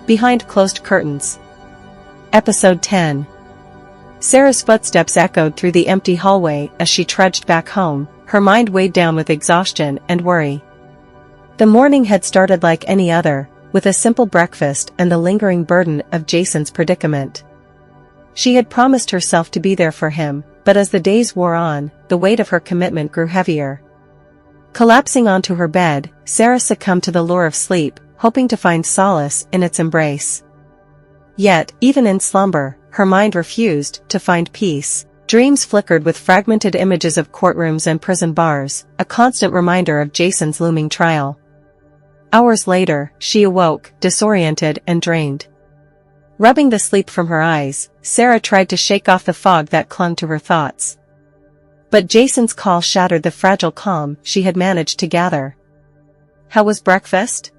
Behind Closed Curtains. Episode 10. Sara's footsteps echoed through the empty hallway as she trudged back home, her mind weighed down with exhaustion and worry. The morning had started like any other, with a simple breakfast and the lingering burden of Jason's predicament. She had promised herself to be there for him, but as the days wore on, the weight of her commitment grew heavier. Collapsing onto her bed, Sara succumbed to the lure of sleep, hoping to find solace in its embrace. Yet, even in slumber, her mind refused to find peace. Dreams flickered with fragmented images of courtrooms and prison bars, a constant reminder of Jason's looming trial. Hours later, she awoke, disoriented and drained. Rubbing the sleep from her eyes, Sara tried to shake off the fog that clung to her thoughts. But Jason's call shattered the fragile calm she had managed to gather. "How was breakfast?"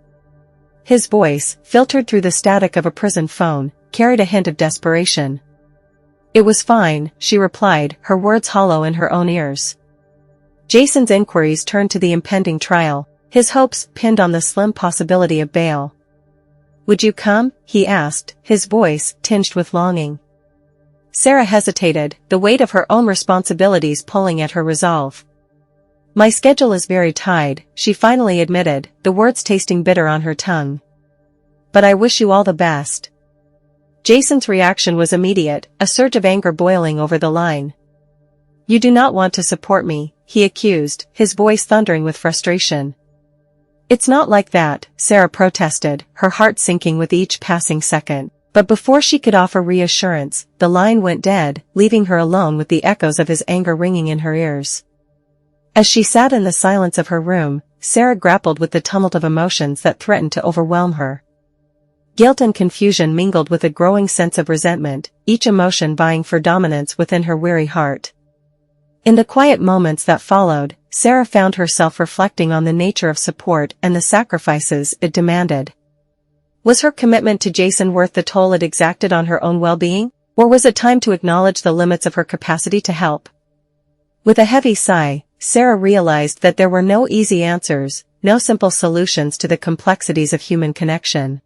His voice, filtered through the static of a prison phone, carried a hint of desperation. "It was fine," she replied, her words hollow in her own ears. Jason's inquiries turned to the impending trial, his hopes pinned on the slim possibility of bail. "Would you come?" he asked, his voice tinged with longing. Sara hesitated, the weight of her own responsibilities pulling at her resolve. "My schedule is very tight," she finally admitted, the words tasting bitter on her tongue. "But I wish you all the best." Jason's reaction was immediate, a surge of anger boiling over the line. "You do not want to support me," he accused, his voice thundering with frustration. "It's not like that," Sara protested, her heart sinking with each passing second. But before she could offer reassurance, the line went dead, leaving her alone with the echoes of his anger ringing in her ears. As she sat in the silence of her room, Sara grappled with the tumult of emotions that threatened to overwhelm her. Guilt and confusion mingled with a growing sense of resentment, each emotion vying for dominance within her weary heart. In the quiet moments that followed, Sara found herself reflecting on the nature of support and the sacrifices it demanded. Was her commitment to Jason worth the toll it exacted on her own well-being, or was it time to acknowledge the limits of her capacity to help? With a heavy sigh, Sara realized that there were no easy answers, no simple solutions to the complexities of human connection.